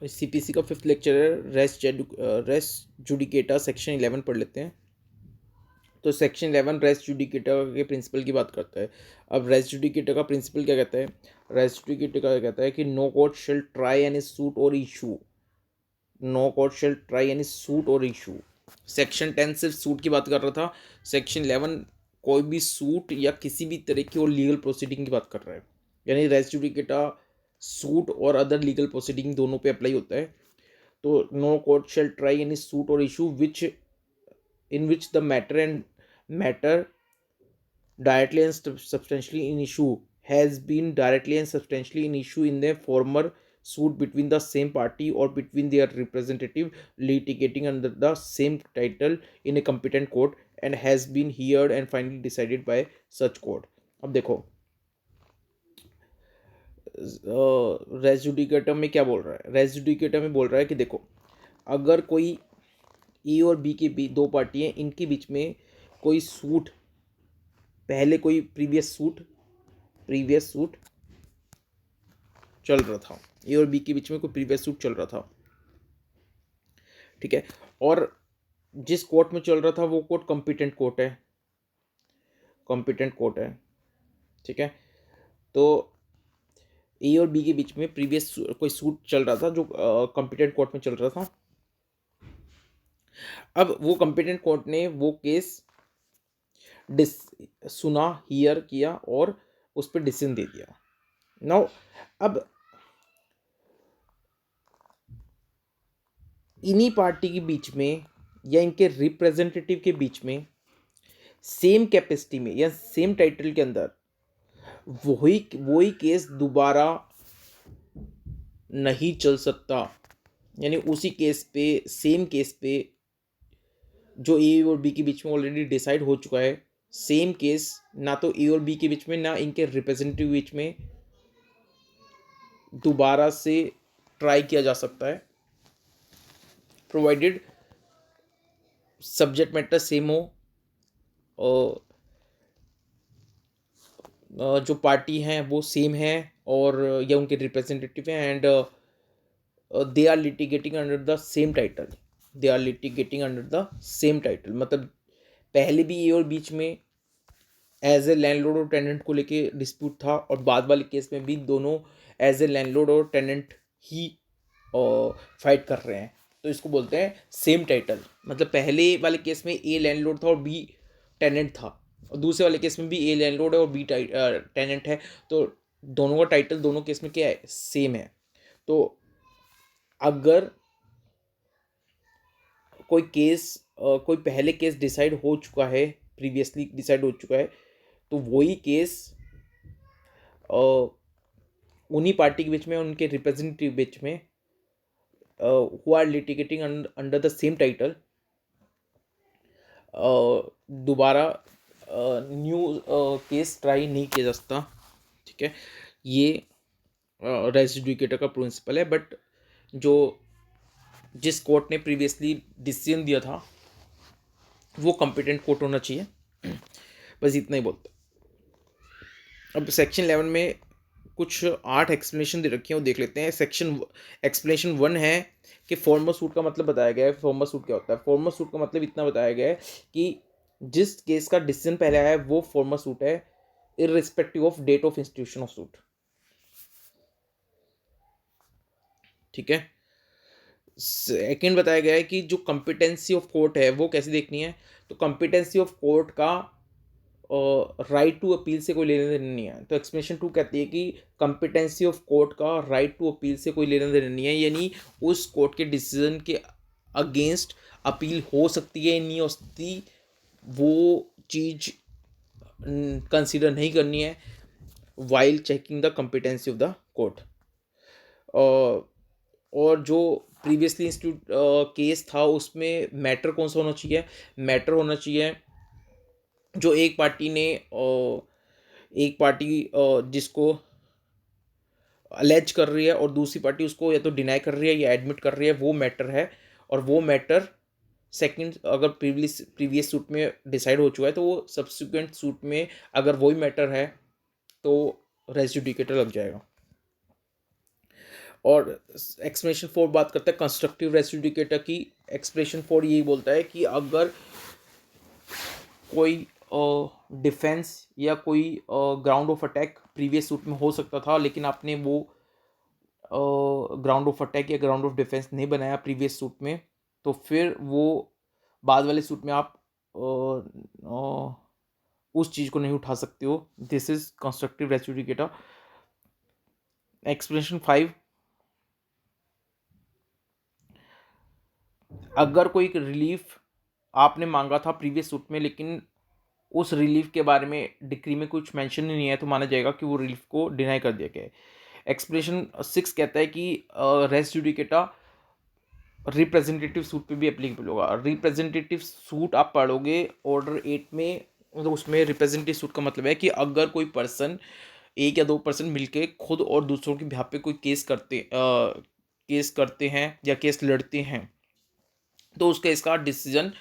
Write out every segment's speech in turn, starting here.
CPC का 5th lecture है, race judicata section 11 पढ़ लेते हैं। तो सेक्शन 11 रेस जुडिकेटा के प्रिंसिपल की बात करता है। अब रेस जुडिकेटा का प्रिंसिपल क्या कहता है? रेस जुडिकेटा का कहता है कि no court shall try any suit or issue, no court shall try any suit or issue. Section 10 सिर्फ सूट की बात कर रहा था, सेक्शन 11 कोई भी सूट या किसी भी तरह की और लीगल प्रोसीडिंग की बात कर रहा है। यानी रेस जुडिकेटा सूट और अदर लीगल प्रोसीडिंग दोनों पे अप्लाई होता है। तो no court shall try any suit or issue which in which the matter directly and substantially in issue has been directly and substantially in issue in the former suit between the same party or between their representative litigating under the same title in a competent court and has been heard and finally decided by such court। अब देखो race judicata में क्या बोल रहा है? Race judicata में बोल रहा है कि देखो, अगर कोई ए और बी के बीच दो पार्टी हैं, इनके बीच में कोई सूट, पहले कोई प्रीवियस सूट चल रहा था, ए और बी के बीच में कोई प्रीवियस सूट चल रहा था, ठीक है, और जिस कोर्ट में चल रहा था वो कोर्ट कॉम्पिटेंट कोर्ट है, ठीक है। तो ए और बी के बीच में प्रीवियस कोई सूट चल रहा था जो कॉम्पिटेंट कोर्ट में चल रहा था। अब वो कॉम्पिटेंट कोर्ट ने वो केस सुना, हियर किया और उस पर डिसीजन दे दिया। नाउ अब इन्हीं पार्टी के बीच में या इनके रिप्रेजेंटेटिव के बीच में सेम कैपेसिटी में या सेम टाइटल के अंदर वही केस दोबारा नहीं चल सकता। यानी उसी केस पे, सेम केस पे जो ए और बी के बीच में ऑलरेडी डिसाइड हो चुका है, सेम केस ना तो ए और बी के बीच में ना इनके रिप्रेजेंटेटिव बीच में दोबारा से ट्राई किया जा सकता है, प्रोवाइडेड सब्जेक्ट मैटर सेम हो, जो पार्टी हैं वो सेम है और या उनके रिप्रेजेंटेटिव हैं, and they are litigating under the same title, मतलब पहले भी ए और बीच में एज ए लैंडलॉर्ड और टेनेंट को लेके डिस्प्यूट था और बाद वाले केस में भी दोनों एज ए लैंडलॉर्ड और टेनेंट ही फाइट कर रहे हैं। तो इसको बोलते हैं सेम टाइटल। मतलब पहले वाले केस में ए लैंडलॉर्ड था और बी टेनेंट था, और दूसरे वाले केस में भी ए लैंडलॉर्ड है और बी टेनेंट है, तो दोनों का टाइटल दोनों केस में क्या है? सेम है। तो अगर कोई पहले केस डिसाइड हो चुका है, प्रीवियसली डिसाइड हो चुका है, तो वही केस उन्हीं पार्टी के बीच में, उनके रिप्रेजेंटेटिव बीच में who are litigating under the same title, दोबारा न्यू केस ट्राई नहीं किया जा सकता, ठीक है। ये रेस जुडिकेटर का प्रिंसिपल है। बट जो जिस कोर्ट ने प्रीवियसली डिसीजन दिया था वो कॉम्पिटेंट कोर्ट होना चाहिए। बस इतना ही बोलते। अब सेक्शन 11 में कुछ 8 एक्सप्लेनेशन दे रखी हैं, वो देख लेते हैं। एक्सप्लेनेशन 1 है कि फॉर्मल सूट का मतलब बताया गया है। फॉर्मल सूट क्या होता है? फॉर्मल सूट का मतलब इतना बताया गया है कि जिस केस का डिसीजन पहले आया है वो फॉर्मल सूट है, irrespective of date of institution of suit, ठीक है। सेकेंड बताया गया है कि जो कॉम्पिटेंसी ऑफ कोर्ट है वो कैसे देखनी है। तो कॉम्पिटेंसी ऑफ कोर्ट का राइट टू अपील से कोई लेना देना नहीं है। तो एक्सप्लेनेशन 2 कहती है कि कॉम्पिटेंसी ऑफ कोर्ट का राइट टू अपील से कोई लेना देना नहीं है, यानी उस कोर्ट के डिसीजन के अगेंस्ट अपील हो सकती है नहीं हो सकती, वो चीज़ कंसिडर नहीं करनी है while checking the competency of the court. और जो प्रीवियसली इंस्टीट्यूट केस था उसमें मैटर कौन सा होना चाहिए? मैटर होना चाहिए जो एक पार्टी जिसको अलेज कर रही है और दूसरी पार्टी उसको या तो डिनाई कर रही है या एडमिट कर रही है, वो मैटर है। और वो मैटर सेकंड, अगर प्रीवियस सूट में डिसाइड हो चुका है तो वो सब्सिक्वेंट सूट में अगर वही मैटर है तो रेस जुडिकेटर लग जाएगा। और एक्सप्लेनेशन 4 बात करता है कंस्ट्रक्टिव रेस जुडिकेटर की। एक्सप्लेनेशन 4 यही बोलता है कि अगर कोई डिफेंस या कोई ground of attack previous suit में हो सकता था, लेकिन आपने वो ग्राउंड ऑफ अटैक या ग्राउंड ऑफ डिफेंस नहीं बनाया प्रीवियस सूट में, तो फिर वो बाद वाले सूट में आप उस चीज़ को नहीं उठा सकते हो। This is constructive res judicata. Explanation 5, अगर कोई रिलीफ आपने मांगा था प्रीवियस सूट में, लेकिन उस रिलीफ के बारे में डिक्री में कुछ मेंशन ही नहीं है, तो माना जाएगा कि वो रिलीफ को डिनाई कर दिया गया है। एक्सप्लेनेशन 6 कहता है कि रेस जुडिकेटा रिप्रेजेंटेटिव सूट पे भी एप्लीकेबल होगा। रिप्रेजेंटेटिव सूट आप पढ़ोगे ऑर्डर 8 में, मतलब उसमें रिप्रेजेंटेटिव सूट का मतलब है कि अगर कोई पर्सन, एक या दो पर्सन मिलके खुद और दूसरों के बिहाफ पे कोई केस करते हैं या केस लड़ते हैं, तो उसका इसका डिसीजन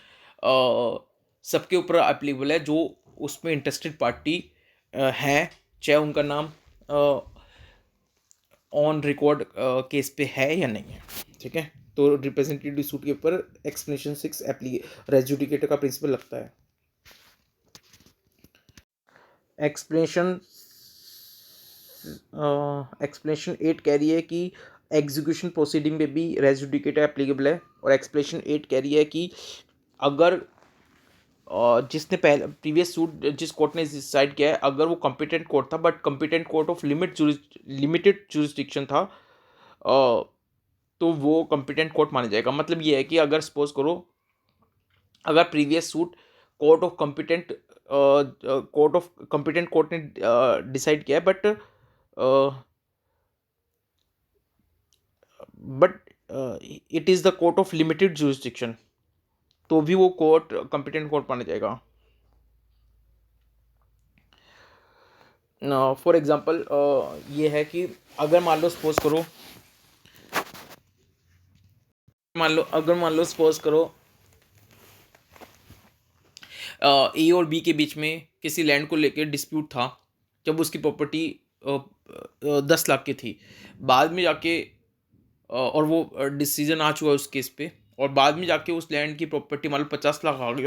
सबके ऊपर एप्लीकेबल है जो उसमें इंटरेस्टेड पार्टी है, चाहे उनका नाम ऑन रिकॉर्ड केस पे है या नहीं है। ठीक है, तो रिप्रेजेंटेटिव सूट के ऊपर एक्सप्लेनेशन 6 रेस जुडिकेटर का प्रिंसिपल लगता है। एक्सप्लेनेशन 8 कह रही है कि एग्जीक्यूशन प्रोसीडिंग में भी रेस जुडिकेटर एप्लीकेबल है। और एक्सप्लेनेशन 8 कह रही है कि अगर जिसने पहले प्रीवियस सूट जिस कोर्ट ने डिसाइड किया है, अगर वो कॉम्पिटेंट कोर्ट था but competent court of limited jurisdiction था, तो वो कॉम्पिटेंट कोर्ट माना जाएगा। मतलब ये है कि अगर सपोज करो, अगर previous suit court of competent court ने डिसाइड किया है, but it is the court of limited jurisdiction, तो भी वो कोर्ट कॉम्पिटेंट कोर्ट माना जाएगा। फॉर एग्जांपल ये है कि अगर मान लो सपोज करो, मान लो सपोज करो ए और बी के बीच में किसी लैंड को लेकर डिस्प्यूट था, जब उसकी प्रॉपर्टी 10 लाख की थी। बाद में जाके और वो डिसीजन आ चुका है उस केस पे, और बाद में जाके उस लैंड की प्रॉपर्टी मान लो 50 लाख आ गई,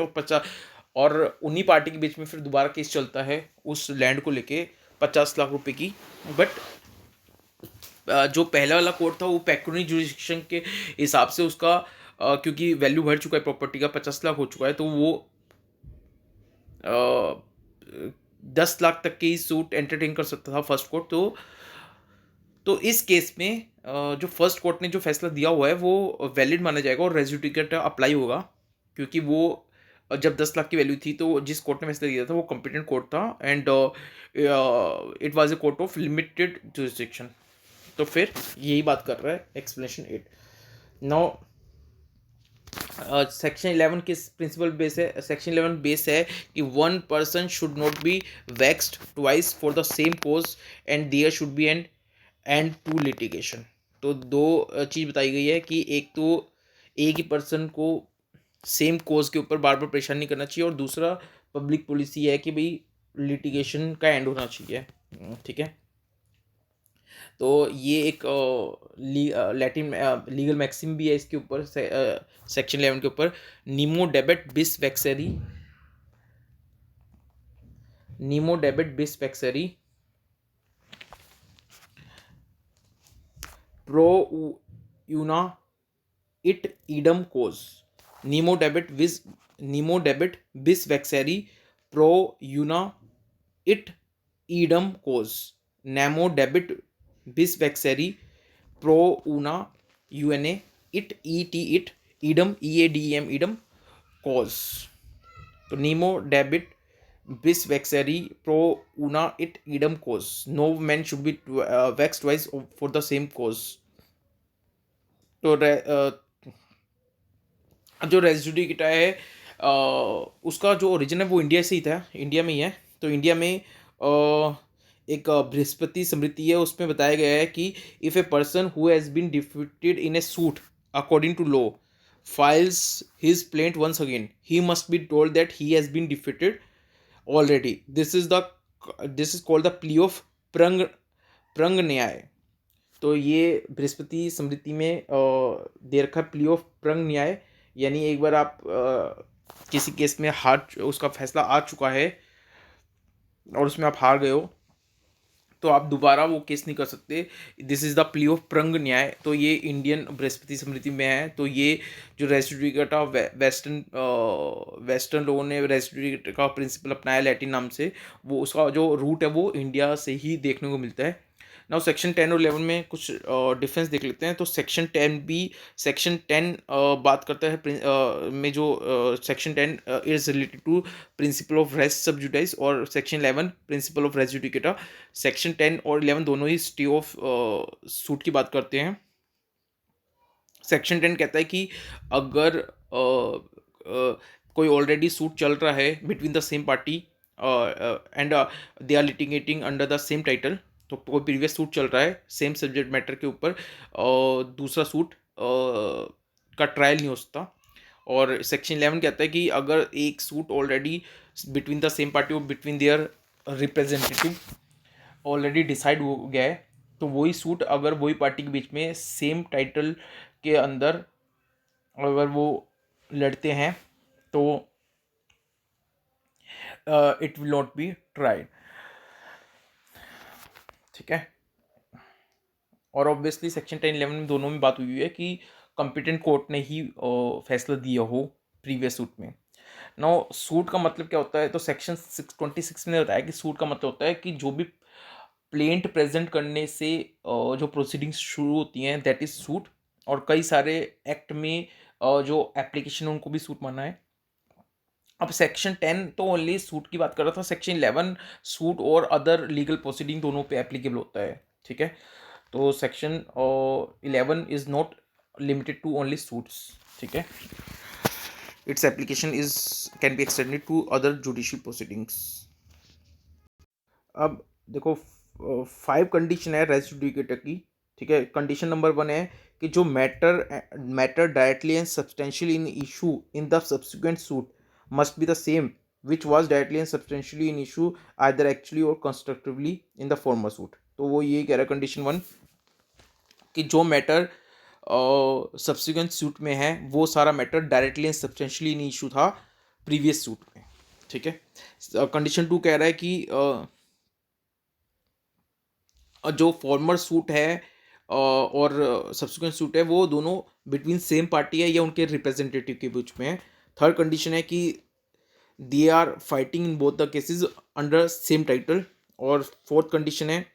और उन्हीं पार्टी के बीच में फिर दोबारा केस चलता है उस लैंड को लेके 50 लाख रुपए की। बट जो पहला वाला कोर्ट था वो पेक्यूनियरी जुरिस्डिक्शन के हिसाब से उसका क्योंकि वैल्यू बढ़ चुका है प्रॉपर्टी का, 50 लाख हो चुका है, तो वो 10 लाख तक की सूट एंटरटेन कर सकता था फर्स्ट कोर्ट। तो इस केस में जो फर्स्ट कोर्ट ने जो फैसला दिया हुआ है वो वैलिड माना जाएगा और रेस जुडिकेटर अप्लाई होगा, क्योंकि वो जब 10 लाख की वैल्यू थी तो जिस कोर्ट ने फैसला दिया था वो कॉम्पिटेंट कोर्ट था, and it was a court of limited jurisdiction. तो फिर यही बात कर रहा है एक्सप्लेनेशन 8। नाउ सेक्शन 11 किस प्रिंसिपल बेस है? सेक्शन 11 बेस है कि one person should not be vexed twice for the same cause and there should be an end to litigation. तो दो चीज़ बताई गई है कि एक तो एक ही पर्सन को सेम कोज के ऊपर बार बार परेशान नहीं करना चाहिए, और दूसरा पब्लिक पॉलिसी है कि भाई लिटिगेशन का एंड होना चाहिए। ठीक है, तो ये एक लैटिन लीगल मैक्सिम भी है इसके ऊपर, सेक्शन 11 के ऊपर। Nemo debet bis vexari pro una et eadem causa. Nemo debet bis vexari pro una et eadem causa. Nemo debet bis vexari pro una una et et eadem eadem eadem causa. तो nemo debet bis vexari pro una et eadem causa. No man should be vexed twice for the same cause. तो जो race judicata है उसका जो origin है वो India से ही था, इंडिया में ही है। तो इंडिया में एक बृहस्पति स्मृति है, उसमें बताया गया है कि if a person who has been defeated in a suit according to law files his plaint once again, he must be told that he has been defeated already. This is called the plea of prang न्याय। तो ये बृहस्पति स्मृति में दे रखा plea of प्रंग न्याय, यानी एक बार आप किसी केस में उसका फैसला आ चुका है और उसमें आप हार गए हो, तो आप दोबारा वो केस नहीं कर सकते। This is the plea of प्रंग न्याय। तो ये इंडियन बृहस्पति स्मृति में है। तो ये जो रेस्टिट्यूटा वेस्टर्न लोगों ने रेस्टिट्यूट का प्रिंसिपल अपनाया लैटिन नाम से, वो उसका जो रूट है वो इंडिया से ही देखने को मिलता है। नाउ सेक्शन 10 और 11 में कुछ डिफरेंस देख लेते हैं। तो सेक्शन 10 बात करता है में जो section 10 is related to principle of res sub judice, और section 11 principle of res judicata. Section 10 और 11 दोनों ही स्टे ऑफ सूट की बात करते हैं। सेक्शन 10 कहता है कि अगर कोई ऑलरेडी सूट चल रहा है between the same party and they are litigating under the same title, तो कोई प्रीवियस सूट चल रहा है सेम सब्जेक्ट मैटर के ऊपर, दूसरा सूट का ट्रायल नहीं हो सकता। और सेक्शन 11 कहता है कि अगर एक suit already between the same party or between their representative already decide हो गया है, तो वही सूट अगर वही पार्टी के बीच में सेम टाइटल के अंदर अगर वो लड़ते हैं तो it will not be tried. ठीक है। और ऑब्वियसली सेक्शन 10-11 में दोनों में बात हुई है कि कॉम्पिटेंट कोर्ट ने ही फैसला दिया हो प्रीवियस सूट में। नो सूट का मतलब क्या होता है, तो सेक्शन 26 ने बताया कि सूट का मतलब होता है कि जो भी प्लेंट प्रेजेंट करने से जो प्रोसीडिंग्स शुरू होती हैं दैट इज सूट। और कई सारे एक्ट में जो एप्लीकेशन उनको भी सूट माना है। अब सेक्शन 10 तो ओनली सूट की बात कर रहा था, सेक्शन 11 सूट और अदर लीगल प्रोसीडिंग दोनों पे एप्लीकेबल होता है। ठीक है। तो section 11 is not limited to only suits. ठीक है। Its application is can be extended to other judicial proceedings. अब देखो 5 कंडीशन है रेस जुडिकेटर की। ठीक है। कंडीशन नंबर 1 है कि जो matter directly and substantially in issue in the subsequent suit must be the same which was directly and substantially in issue either actually or constructively in the former suit। तो वो ये कह रहा है condition 1 कि जो मैटर सब्सिक्वेंट सूट में है वो सारा matter directly and substantially in issue था प्रीवियस सूट में। ठीक है। कंडीशन 2 कह रहा है कि जो फॉर्मर सूट है और सब्सिक्वेंट सूट है वो दोनों बिटवीन सेम पार्टी है या उनके रिप्रेजेंटेटिव के बीच में है। थर्ड कंडीशन है कि they are fighting in both the cases under same title. और फोर्थ कंडीशन है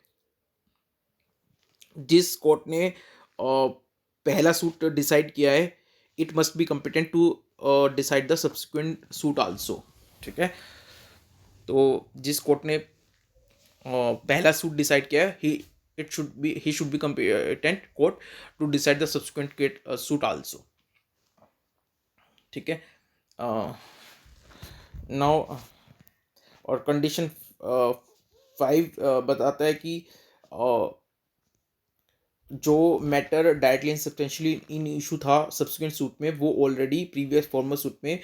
जिस कोर्ट ने पहला सूट डिसाइड किया है it must be competent to decide the subsequent suit also. ठीक है। तो जिस कोर्ट ने पहला सूट डिसाइड किया है he should be competent court to decide the subsequent suit also। ठीक है। नाउ और कंडीशन 5 बताता है कि जो matter directly and substantially in issue था सब्सिक्वेंट सूट में वो ऑलरेडी प्रीवियस फॉर्मर सूट में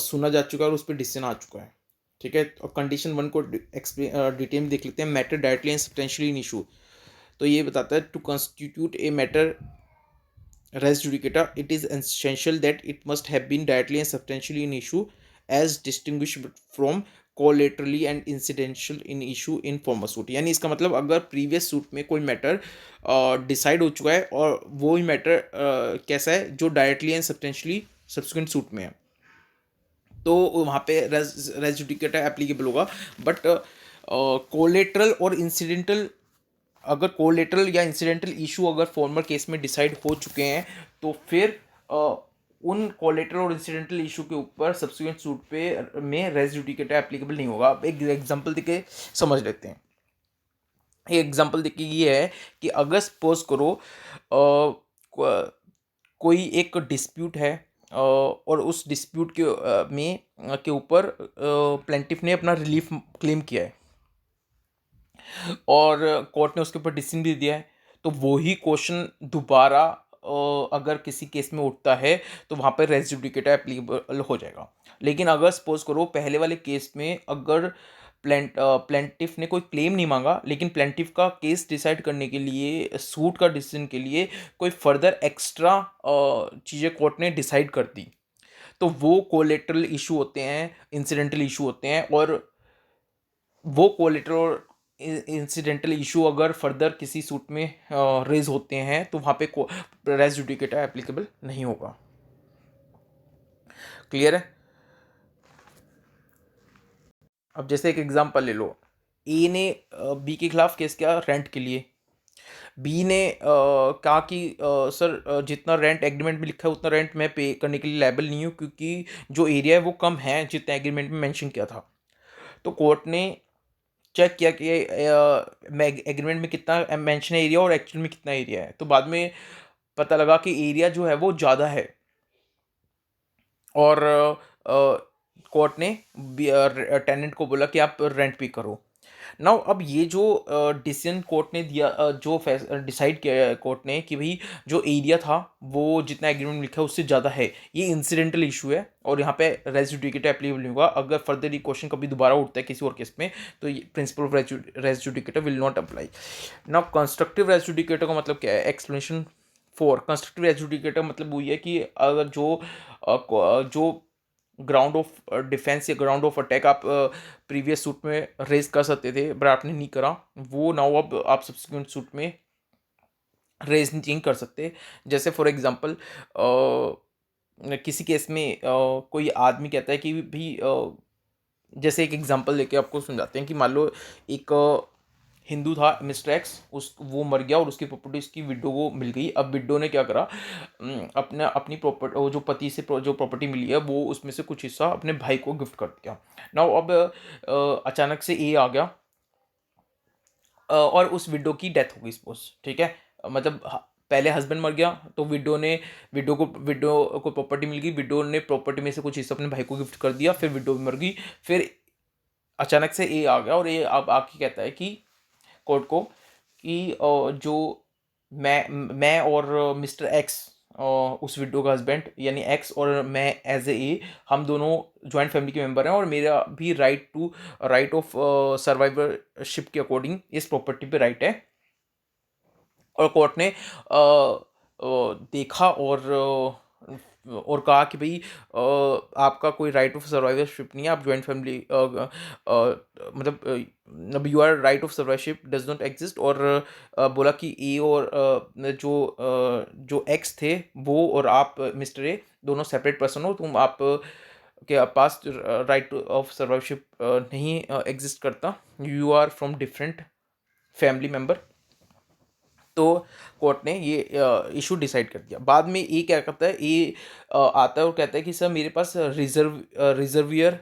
सुना जा चुका है और उस पर डिसीजन आ चुका है। ठीक है। और कंडीशन 1 को डिटेल में देख लेते हैं। Matter directly and substantially in issue, तो ये बताता है to constitute a matter res judicata it is essential that it must have been directly and substantially in issue as distinguished from collaterally and incidental in issue in former suit। यानी इसका मतलब अगर previous suit में कोई matter decide हो चुका है और वो ही मैटर कैसा है जो directly and substantially subsequent suit में है, तो वहाँ पे रेस जुडिकेटा एप्लीकेबल होगा। बट कोलेटरल और इंसिडेंटल, अगर कोलेटरल या इंसिडेंटल इशू अगर फॉर्मर केस में डिसाइड हो चुके हैं तो फिर उन कोलेटरल और इंसिडेंटल इशू के ऊपर सब्सिक्वेंट सूट पे में रेस जुडिकेटा एप्लीकेबल नहीं होगा। एक एग्जांपल देके समझ लेते हैं। एक एग्जांपल देखिए ये है कि अगर सपोज करो कोई एक डिस्प्यूट है और उस डिस्प्यूट के ऊपर प्लेंटिफ ने अपना रिलीफ क्लेम किया है और कोर्ट ने उसके ऊपर डिसीजन भी दिया है, तो वही क्वेश्चन दोबारा अगर किसी केस में उठता है तो वहाँ पर रेस जुडिकेटा एप्लीकेबल हो जाएगा। लेकिन अगर सपोज करो पहले वाले केस में अगर प्लेंटिफ ने कोई क्लेम नहीं मांगा, लेकिन प्लेंटिफ का केस डिसाइड करने के लिए, सूट का डिसीजन के लिए कोई फर्दर एक्स्ट्रा चीज़ें कोर्ट ने डिसाइड कर दी, तो वो कोलेटरल इशू होते हैं, इंसिडेंटल इशू होते हैं। और वो कोलेटरल इंसिडेंटल इशू अगर फर्दर किसी सूट में रेज होते हैं तो वहाँ पे रेस जुडिकेटा एप्लीकेबल नहीं होगा। क्लियर है? अब जैसे एक एग्जांपल ले लो, ए ने बी के खिलाफ केस किया रेंट के लिए। बी ने कहा कि सर जितना रेंट एग्रीमेंट में लिखा है उतना रेंट मैं पे करने के लिए लायबल नहीं हूँ, क्योंकि जो एरिया है वो कम है जितना एग्रीमेंट में मेंशन किया था। तो कोर्ट ने चेक किया कि एग्रीमेंट में कितना मेंशन है एरिया और एक्चुअल में कितना एरिया है। तो बाद में पता लगा कि एरिया जो है वो ज़्यादा है, और कोर्ट ने टेनेंट को बोला कि आप रेंट पे करो। नाउ अब ये जो डिसीजन कोर्ट ने दिया, जो डिसाइड किया है कोर्ट ने कि भाई जो एरिया था वो जितना एग्रीमेंट में लिखा है उससे ज़्यादा है, ये इंसिडेंटल इशू है और यहाँ पे रेस जुडिकेटा एप्लीकेबल नहीं होगा। अगर फर्दर ये क्वेश्चन कभी दोबारा उठता है किसी और केस में तो ये principle of res judicata will not apply. Now constructive res judicata का मतलब क्या है? Explanation four. Constructive res judicata मतलब वही है कि अगर जो ग्राउंड ऑफ डिफेंस या ग्राउंड ऑफ अटैक आप प्रीवियस सूट में रेज कर सकते थे बट आपने नहीं करा, वो नाउ अब आप सब्सिक्वेंट सूट में रेज नहीं कर सकते। जैसे फॉर एग्जांपल किसी केस में कोई आदमी कहता है कि भी जैसे एक एग्जांपल लेके आपको समझाते हैं कि मान लो एक हिंदू था मिस्टर एक्स, उस वो मर गया और उसकी प्रॉपर्टी उसकी विडो को मिल गई। अब विडो ने क्या करा, अपनी प्रॉपर्टी, वो जो पति से जो प्रॉपर्टी मिली है वो उसमें से कुछ हिस्सा अपने भाई को गिफ्ट कर दिया। नाउ अब अचानक से ए आ गया और उस विडो की डेथ हो गई सपोज, ठीक है। मतलब पहले हस्बैंड मर गया तो विडो को प्रॉपर्टी मिल गई, विडो ने प्रॉपर्टी में से कुछ हिस्सा अपने भाई को गिफ्ट कर दिया, फिर विडो भी मर गई। फिर अचानक से ए आ गया और ये अब आके कहता है कि कोर्ट को कि जो मैं और मिस्टर एक्स, उस विडो का हस्बैंड यानी एक्स और मैं एज ए हम दोनों जॉइंट फैमिली के मेंबर हैं और मेरा भी राइट ऑफ सर्वाइवरशिप के अकॉर्डिंग इस प्रॉपर्टी पे राइट है। और कोर्ट ने देखा और कहा कि भाई आपका कोई राइट ऑफ सर्वाइवरशिप नहीं है, आप जॉइंट फैमिली मतलब you are right of survivorship does not exist. और बोला कि ए और जो एक्स थे वो और आप मिस्टर ए दोनों सेपरेट पर्सन हो, तुम आप के पास राइट ऑफ सर्वाइवरशिप नहीं एग्जिस्ट करता, you are from different family member. तो कोर्ट ने ये इशू डिसाइड कर दिया। बाद में ये क्या करता है, ये आता है और कहता है कि सर मेरे पास रिजर्वियर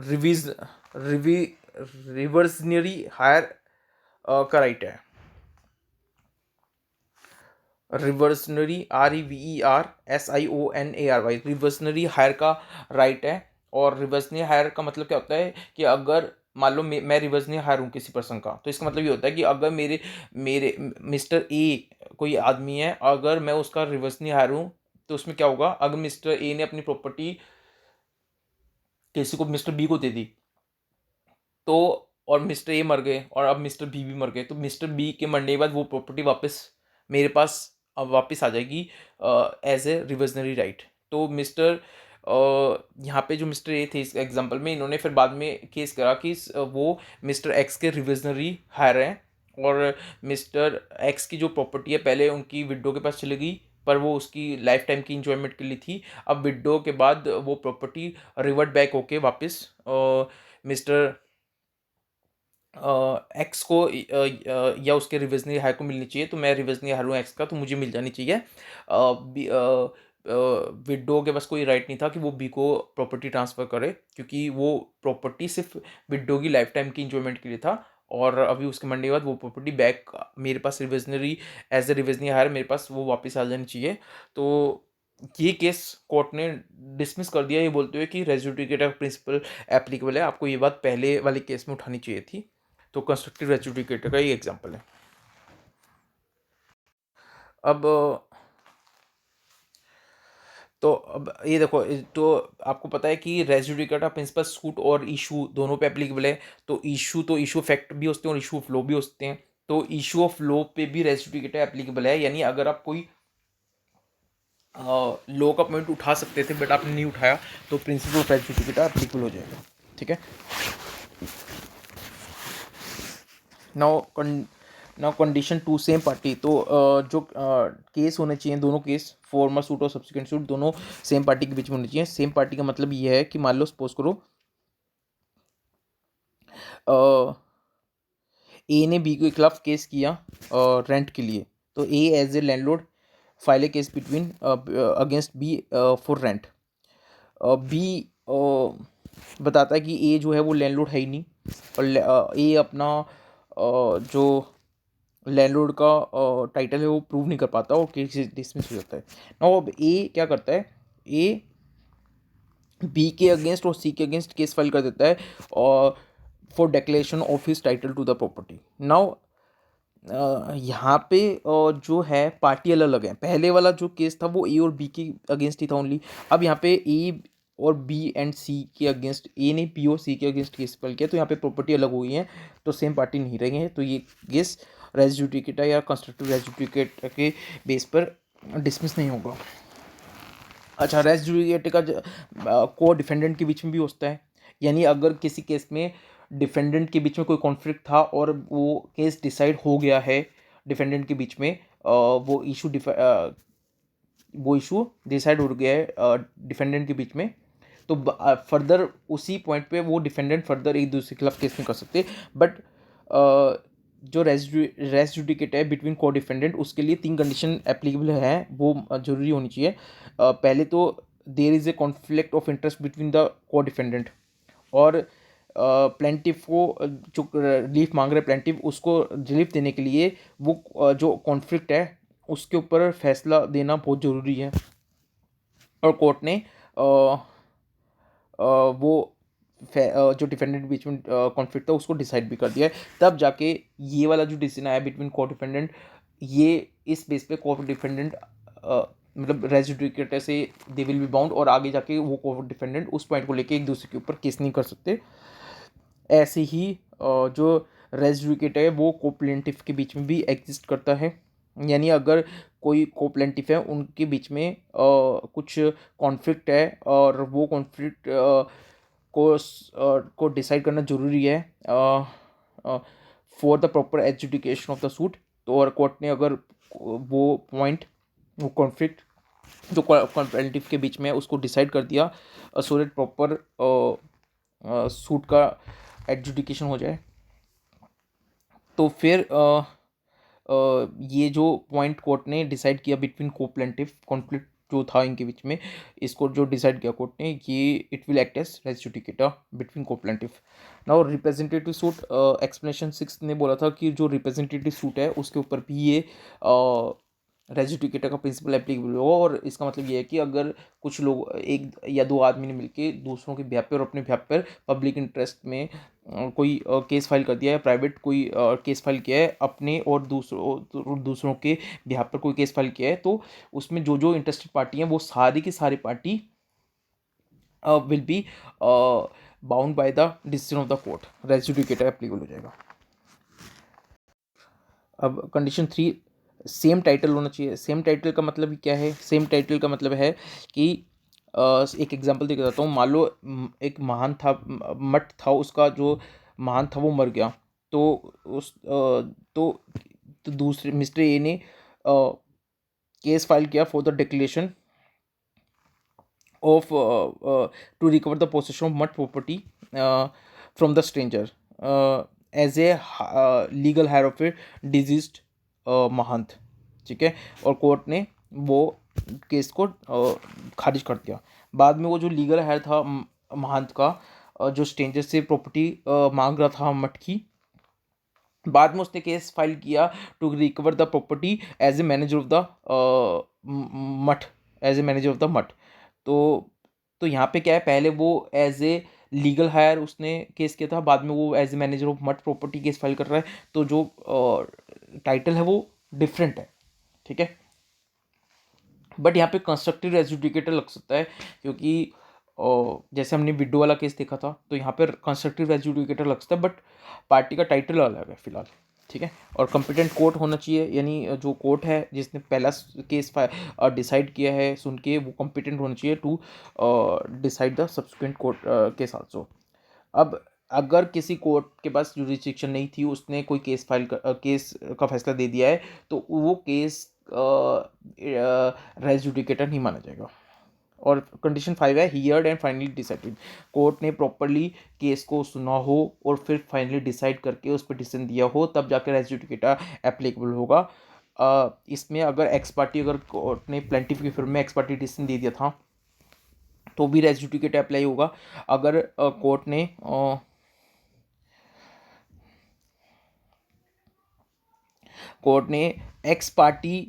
रिवीज रिवी रिवर्सनरी हायर का राइट है। रिवर्सनरी REVERSIONARY रिवर्सनरी हायर का राइट है। और रिवर्सनरी हायर का मतलब क्या होता है कि अगर मान लो मैं रिवर्सनरी हायर हूँ किसी पर्सन का, तो इसका मतलब ये होता है कि अगर मेरे मेरे मिस्टर ए कोई आदमी है, अगर मैं उसका रिवर्सनरी हायर हूँ तो उसमें क्या होगा, अगर मिस्टर ए ने अपनी प्रॉपर्टी किसी को मिस्टर बी को दे दी तो, और मिस्टर ए मर गए और अब मिस्टर बी भी मर गए, तो मिस्टर बी के मरने के बाद वो प्रॉपर्टी वापस मेरे पास अब वापस आ जाएगी एज ए रिवर्सनरी राइट। तो यहाँ पे जो मिस्टर ए थे इस एग्जांपल में, इन्होंने फिर बाद में केस करा कि वो मिस्टर एक्स के रिवर्सनरी हायर हैं और मिस्टर एक्स की जो प्रॉपर्टी है पहले उनकी विडो के पास चली गई, पर वो उसकी लाइफ टाइम की इंजॉयमेंट के लिए थी। अब विडो के बाद वो प्रॉपर्टी रिवर्ट बैक होके वापस मिस्टर एक्स को या उसके रिवर्सनरी हायर को मिलनी चाहिए। तो मैं रिवर्सनरी हायर हूँ एक्स का, तो मुझे मिल जानी चाहिए। विडो के पास कोई राइट नहीं था कि वो बी को प्रॉपर्टी ट्रांसफ़र करे, क्योंकि वो प्रॉपर्टी सिर्फ विडो की लाइफ टाइम की इंजॉयमेंट के लिए था। और अभी उसके मरने के बाद वो प्रॉपर्टी बैक मेरे पास reversionary as a reversionary heir मेरे पास वो वापस आ जानी चाहिए। तो ये केस कोर्ट ने डिसमिस कर दिया, ये बोलते हुए कि रेजुडिकेटर प्रिंसिपल एप्लीकेबल है। आपको ये बात पहले वाले केस में उठानी चाहिए थी। तो कंस्ट्रक्टिव रेजुडिकेटर का ये एग्जांपल है। अब तो अब ये देखो, तो आपको पता है कि race judicata principal suit or issue दोनों पे एप्लीकेबल है। तो इशू फैक्ट भी होते हैं और इशू ऑफ लॉ भी होते हैं। तो इशू ऑफ लॉ पे भी रेस जुडिकाटा एप्लीकेबल है, यानी अगर आप कोई लॉ का पॉइंट उठा सकते थे बट आपने नहीं उठाया तो principle of res judicata applicable हो जाएगा। ठीक है। Now now condition two, same party. तो जो केस होने चाहिए, दोनों केस फॉर्मर सूट और सब्सिक्वेंट सूट दोनों सेम पार्टी के बीच में होने चाहिए। सेम पार्टी का मतलब ये है कि मान लो सपोज करो ए ने बी के खिलाफ केस किया रेंट के लिए, तो A as a landlord file a case between against B for rent. B बताता है कि ए जो है वो लैंडलॉर्ड है ही नहीं, और ए अपना जो लैंडलॉर्ड का टाइटल है वो प्रूव नहीं कर पाता और केस डिसमिस हो जाता है। नाउ अब ए क्या करता है, ए बी के अगेंस्ट और सी के अगेंस्ट केस फाइल कर देता है और for declaration of his title to the property. Now यहाँ पे जो है पार्टी अलग अलग है। पहले वाला जो केस था वो ए और बी के अगेंस्ट ही था ओनली। अब यहाँ पे ए और बी एंड सी के अगेंस्ट, ए ने बी और सी के अगेंस्ट केस फाइल किया, तो यहाँ पे प्रॉपर्टी अलग हुई है, तो सेम पार्टी नहीं रही है, तो ये केस रेस जुडिकेटा या कंस्ट्रक्टिव रेस जुडिकेटा के बेस पर डिसमिस नहीं होगा। अच्छा, रेस जुडिकेटा का को डिफेंडेंट के बीच में भी होता है, यानी अगर किसी केस में डिफेंडेंट के बीच में कोई कॉन्फ्लिक्ट था और वो केस डिसाइड हो गया है डिफेंडेंट के बीच में, वो इशू डिसाइड हो गया है डिफेंडेंट के बीच में, तो फर्दर उसी पॉइंट पे वो डिफेंडेंट फर्दर एक दूसरे के खिलाफ केस नहीं कर सकते। बट जो रेस जुडिकेट है बिटवीन को डिफेंडेंट, उसके लिए 3 कंडीशन एप्लीकेबल है, वो जरूरी होनी चाहिए। पहले तो there is a conflict of interest between the co defendant, और प्लेंटिफ को जो रिलीफ मांग रहे प्लेंटिफ, उसको रिलीफ देने के लिए वो जो कॉन्फ्लिक्ट है उसके ऊपर फैसला देना बहुत ज़रूरी है। और कोर्ट ने वो जो डिफेंडेंट के बीच में कॉन्फ्लिक्ट था उसको डिसाइड भी कर दिया है। तब जाके ये वाला जो डिसीजन आया बिटवीन को डिफेंडेंट, ये इस बेस पे को डिफेंडेंट मतलब रेस जुडिकेटर से दे विल बी बाउंड, और आगे जाके वो को डिफेंडेंट उस पॉइंट को लेके एक दूसरे के ऊपर केस नहीं कर सकते। ऐसे ही जो रेस जुडिकेटर है वो को प्लेंटिफ के बीच में भी एग्जिस्ट करता है, यानी अगर कोई को प्लेंटिफ है उनके बीच में कुछ कॉन्फ्लिक्ट है और वो कॉन्फ्लिक्ट को डिसाइड करना जरूरी है for the proper adjudication of the suit. तो और कोर्ट ने अगर वो पॉइंट, वो कॉन्फ्लिक्ट जो प्लेंटिफ के बीच में है उसको डिसाइड कर दिया सो दैट प्रॉपर सूट का एजुडिकेशन हो जाए, तो फिर ये जो पॉइंट कोर्ट ने डिसाइड किया बिटवीन को प्लेंटिफ, कॉन्फ्लिक्ट जो था इनके बीच में, इसको जो डिसाइड किया कोर्ट ने, ये it will act as res judicata between को plaintiff. Now representative suit, explanation 6 ने बोला था कि जो रिप्रेजेंटेटिव सूट है उसके ऊपर भी ये रेस जुडिकेटा का प्रिंसिपल एप्लीकेबल हो, और इसका मतलब ये है कि अगर कुछ लोग, एक या दो आदमी ने मिलकर दूसरों के बिहाफ पर और अपने बिहाफ पर पब्लिक इंटरेस्ट में कोई केस फाइल कर दिया है, प्राइवेट कोई केस फाइल किया है अपने और दूसरों के बिहाफ पर कोई केस फाइल किया है, तो उसमें जो जो इंटरेस्टेड पार्टी हैं वो सारी की सारी party will be bound by the decision of the court, res judicata applicable हो जाएगा। अब कंडीशन 3, सेम टाइटल होना चाहिए। सेम टाइटल का मतलब क्या है? सेम टाइटल का मतलब है कि एक एग्जांपल देकर जाता हूँ। मान लो एक महान था, मठ था, उसका जो महान था वो मर गया, तो उस तो दूसरे मिस्टर ए ने केस फाइल किया for the declaration of to recover the possession of math property from the stranger as a legal heir of a deceased mahant. ठीक है, और कोर्ट ने वो केस को खारिज कर दिया। बाद में वो जो लीगल हायर था महंत का, जो स्ट्रेंजर से प्रॉपर्टी मांग रहा था मठ की, बाद में उसने केस फाइल किया to recover the property as a manager of the math, as a manager of the math. तो यहाँ पे क्या है, पहले वो एज ए लीगल हायर उसने केस किया था, बाद में वो as a manager of math property case file कर रहा है, तो जो टाइटल है वो डिफरेंट है। ठीक है, बट यहाँ पे कंस्ट्रक्टिव रेस जुडिकेटर लग सकता है, क्योंकि जैसे हमने विडो वाला केस देखा था, तो यहाँ पर कंस्ट्रक्टिव रेस जुडिकेटर लग सकता है, बट पार्टी का टाइटल अलग है फिलहाल, ठीक है। और कंपिटेंट कोर्ट होना चाहिए, यानी जो कोर्ट है जिसने पहला केस डिसाइड किया है सुन के, वो कंपिटेंट होना चाहिए to decide the subsequent court case also. अब अगर किसी कोर्ट के पास जुरिस्डिक्शन नहीं थी, उसने कोई केस का फैसला दे दिया है, तो वो केस रेस जुडिकेटर नहीं माना जाएगा। और कंडीशन 5 है, heard and finally decided. Court ने प्रॉपरली केस को सुना हो और फिर फाइनली डिसाइड करके उस पर डिसीजन दिया हो, तब जाकर रेस जुडिकेटा एप्लीकेबल होगा। इसमें अगर एक्स पार्टी, अगर कोर्ट ने प्लेंटिफ की फिर में एक्स पार्टी डिसीजन दे दिया था, तो भी रेस जुडिकेटा अप्लाई होगा। अगर कोर्ट ने एक्स पार्टी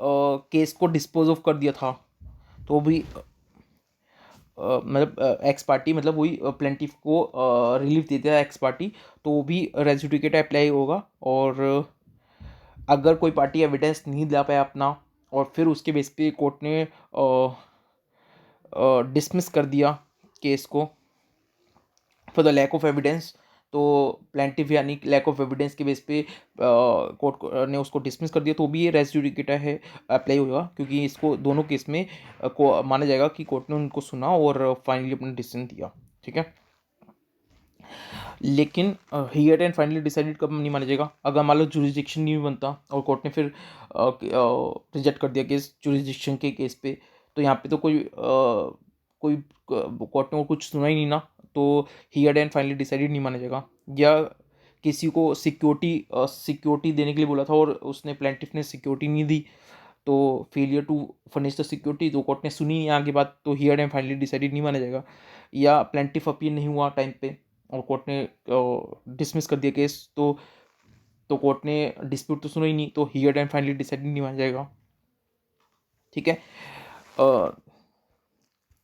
केस को डिस्पोज ऑफ कर दिया था, तो भी मतलब एक्स पार्टी मतलब वही प्लेंटिफ को रिलीफ देता है एक्स पार्टी, तो भी रेस जुडिकेटा अप्लाई होगा। और अगर कोई पार्टी एविडेंस नहीं ला पाया अपना, और फिर उसके बेस पे कोर्ट ने डिसमिस कर दिया केस को for the lack of evidence, तो प्लेंटिफ यानी लैक ऑफ एविडेंस के बेस पे कोर्ट ने उसको डिसमिस कर दिया, तो भी ये रेस जुडिकेटा है अप्लाई होगा, क्योंकि इसको दोनों केस में को माना जाएगा कि कोर्ट ने उनको सुना और फाइनली अपना डिसीजन दिया, ठीक है। लेकिन हियर एंड फाइनली डिसाइडेड कब नहीं माना जाएगा? अगर मान लो जुरिस्डिक्शन नहीं बनता और कोर्ट ने फिर रिजेक्ट कर दिया केस जुरिस्डिक्शन के केस पे, तो यहाँ पे तो कोई कोर्ट ने कुछ सुना ही नहीं ना, तो हियर एंड फाइनली डिसाइडेड नहीं माना जाएगा। या किसी को सिक्योरिटी देने के लिए बोला था और उसने प्लेंटिफ ने सिक्योरिटी नहीं दी, तो failure to furnish the security, तो कोर्ट ने सुनी नहीं आगे बात, तो हियर एंड फाइनली डिसाइडेड नहीं माना जाएगा। या प्लेंटिफ अपील नहीं हुआ टाइम पे और कोर्ट ने डिसमिस कर दिया केस, तो कोर्ट ने डिस्प्यूट तो सुना ही नहीं, तो हियर एंड फाइनली डिसाइडेड नहीं माना जाएगा, ठीक है।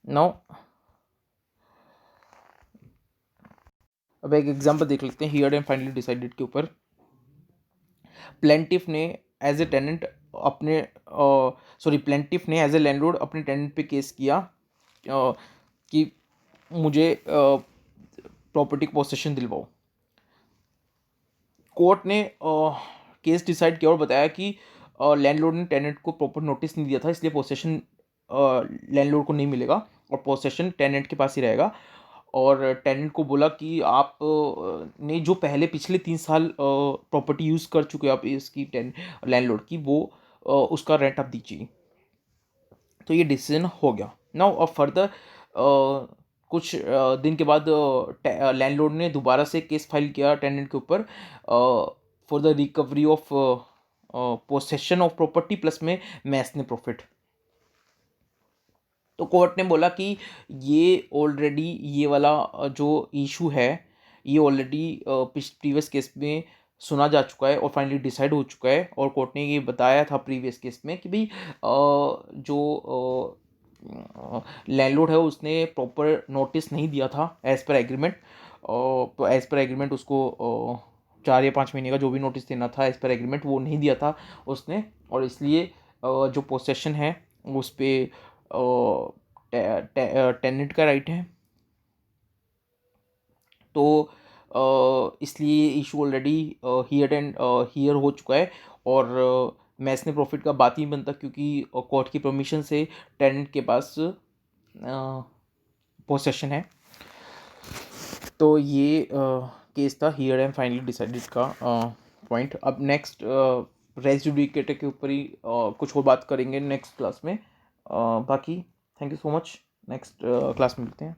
नाउ अब एक एग्जांपल देख लेते हैं हियर एंड फाइनली डिसाइडेड के ऊपर। प्लेंटिफ ने एज ए टेनेंट अपने प्लेंटिफ ने एज ए लैंडलॉर्ड अपने टेनेंट पे केस किया कि मुझे प्रॉपर्टी पोसेशन दिलवाओ। कोर्ट ने केस डिसाइड किया और बताया कि लैंडलॉर्ड ने टेनेंट को प्रॉपर नोटिस नहीं दिया था, इसलिए पोसेशन लैंडलॉर्ड को नहीं मिलेगा और पोसेशन टेनेंट के पास ही रहेगा। और टेनेंट को बोला कि आप ने जो पहले पिछले 3 साल प्रॉपर्टी यूज़ कर चुके हो आप इसकी लैंडलॉर्ड की, वो उसका रेंट आप दीजिए। तो ये डिसीजन हो गया। नाउ अब फर्दर कुछ दिन के बाद लैंडलॉर्ड ने दोबारा से केस फाइल किया टेनेंट के ऊपर for the recovery of possession of property plus में मैसने प्रॉफिट। तो कोर्ट ने बोला कि ये ऑलरेडी ये वाला जो इशू है, ये ऑलरेडी प्रीवियस केस में सुना जा चुका है और फाइनली डिसाइड हो चुका है। और कोर्ट ने ये बताया था प्रीवियस केस में कि भाई जो लैंडलॉर्ड है उसने प्रॉपर नोटिस नहीं दिया था एज़ पर एग्रीमेंट, तो एज़ पर एग्रीमेंट उसको 4 या 5 महीने का जो भी नोटिस देना था एज़ पर एग्रीमेंट वो नहीं दिया था उसने, और इसलिए जो पोसेशन है उस पर टेनेंट का राइट है। तो इसलिए ये इशू ऑलरेडी हियर हो चुका है और मैसने प्रॉफिट का बात ही बनता, क्योंकि कोर्ट की परमिशन से टेनेंट के पास पोसेशन है। तो ये केस था हियर एंड फाइनली डिसाइडेड का पॉइंट। अब नेक्स्ट रेस जुडिकेटर के ऊपर ही कुछ और बात करेंगे नेक्स्ट क्लास में। बाकी thank you so much, next class में मिलते हैं।